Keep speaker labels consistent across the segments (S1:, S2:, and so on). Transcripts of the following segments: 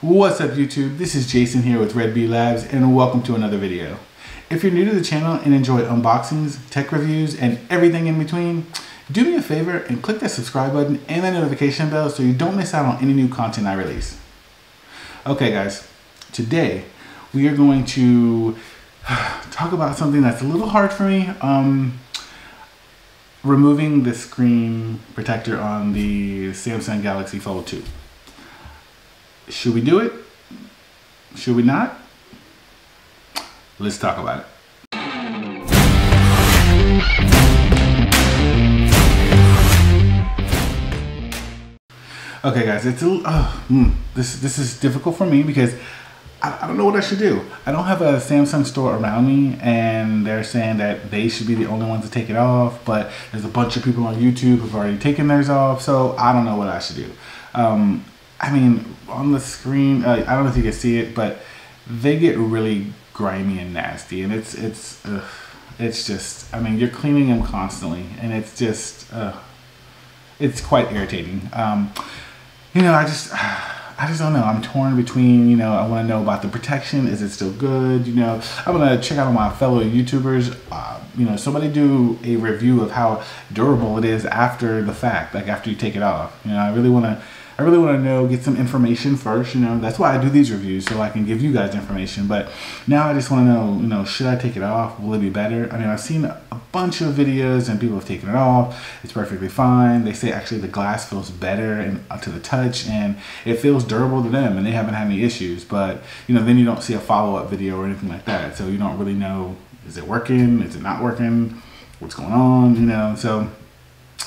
S1: What's up YouTube? This is Jason here with RedBeeLabs and welcome to another video. If you're new to the channel and enjoy unboxings, tech reviews, and everything in between, do me a favor and click that subscribe button and that notification bell so you don't miss out on any new content I release. Okay guys, today we are going to talk about something that's a little hard for me. Removing the screen protector on the Samsung Galaxy Fold 2. Should we do it? Should we not? Let's talk about it. Okay guys, it's this is difficult for me because I don't know what I should do. I don't have a Samsung store around me and they're saying that they should be the only ones to take it off, but there's a bunch of people on YouTube who've already taken theirs off, so I don't know what I should do. I mean, on the screen, I don't know if you can see it, but they get really grimy and nasty, and it's just, I mean, you're cleaning them constantly, and it's just, it's quite irritating. You know, I just don't know. I'm torn between, you know, I want to know about the protection. Is it still good? You know, I'm going to check out my fellow YouTubers. You know, somebody do a review of how durable it is after the fact, like after you take it off. You know, I really want to know, get some information first, you know. That's why I do these reviews, so I can give you guys information. But now I just want to know, you know, should I take it off? Will it be better? I mean, I've seen a bunch of videos and people have taken it off. It's perfectly fine. They say actually the glass feels better and to the touch, and it feels durable to them, and they haven't had any issues. But, you know, then you don't see a follow-up video or anything like that. So you don't really know, is it working? Is it not working? What's going on? You know, so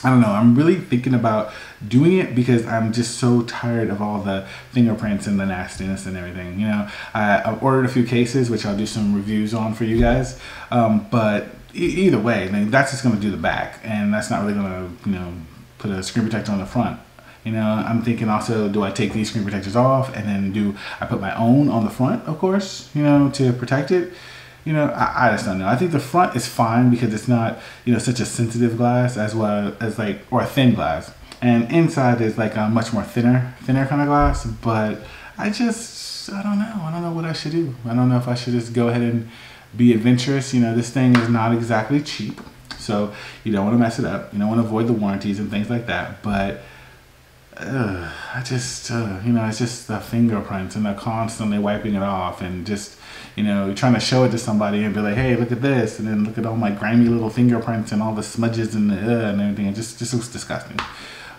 S1: I don't know. I'm really thinking about doing it because I'm just so tired of all the fingerprints and the nastiness and everything. You know, I've ordered a few cases, which I'll do some reviews on for you guys. But either way, I mean, that's just going to do the back, and that's not really going to, you know, put a screen protector on the front. You know, I'm thinking also, do I take these screen protectors off and then I put my own on the front, of course, you know, to protect it? You know, I just don't know. I think the front is fine because it's not, you know, such a sensitive glass as well as like, or a thin glass. And inside is like a much more thinner kind of glass. But I don't know. I don't know what I should do. I don't know if I should just go ahead and be adventurous. You know, this thing is not exactly cheap. So you don't want to mess it up. You don't want to avoid the warranties and things like that. But I just, you know, it's just the fingerprints and they're constantly wiping it off and just, you know, trying to show it to somebody and be like, hey, look at this. And then look at all my grimy little fingerprints and all the smudges and and everything. It just looks disgusting.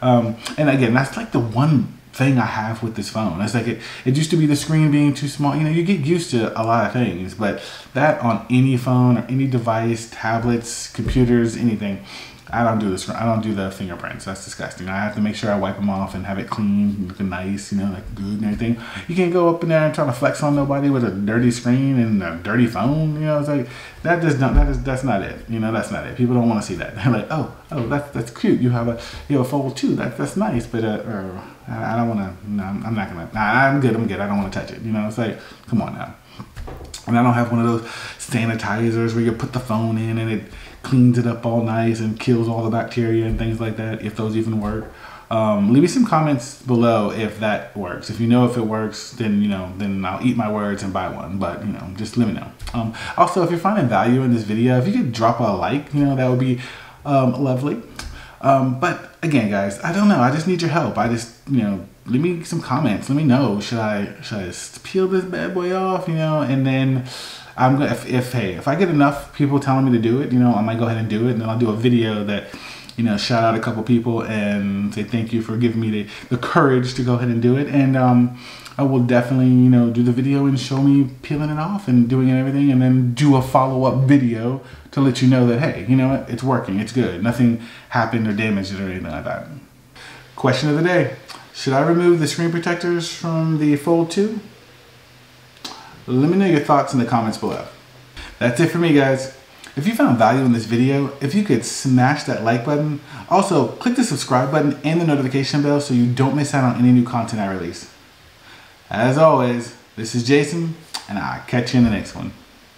S1: And again, that's like the one thing I have with this phone. It's like it used to be the screen being too small. You know, you get used to a lot of things, but that on any phone or any device, tablets, computers, anything, I don't do this. I don't do the fingerprints. That's disgusting. I have to make sure I wipe them off and have it clean, looking nice, you know, like good and everything. You can't go up in there and try to flex on nobody with a dirty screen and a dirty phone. You know, it's like that's not it. You know, that's not it. People don't want to see that. They're like, oh, that's cute. You have a Fold 2. That's nice. But I don't want to. No, I'm not gonna. I'm good. I don't want to touch it. You know, it's like, come on now. And I don't have one of those sanitizers where you put the phone in and it cleans it up all nice and kills all the bacteria and things like that, if those even work. Leave me some comments below if that works. If you know if it works, then, you know, then I'll eat my words and buy one. But, you know, just let me know. Also, if you're finding value in this video, if you could drop a like, you know, that would be lovely. But again, guys, I don't know. I just need your help. I just, you know, leave me some comments. Let me know. Should I just peel this bad boy off, you know, and then I'm gonna, if I get enough people telling me to do it, you know, I might go ahead and do it, and then I'll do a video that, you know, shout out a couple people and say thank you for giving me the courage to go ahead and do it. And I will definitely, you know, do the video and show me peeling it off and doing it and everything, and then do a follow-up video to let you know that, hey, you know what, it's working, it's good, nothing happened or damaged it or anything like that. Question of the day: should I remove the screen protectors from the Fold 2? Let me know your thoughts in the comments below. That's it for me, guys. If you found value in this video, if you could smash that like button. Also, click the subscribe button and the notification bell so you don't miss out on any new content I release. As always, this is Jason, and I'll catch you in the next one.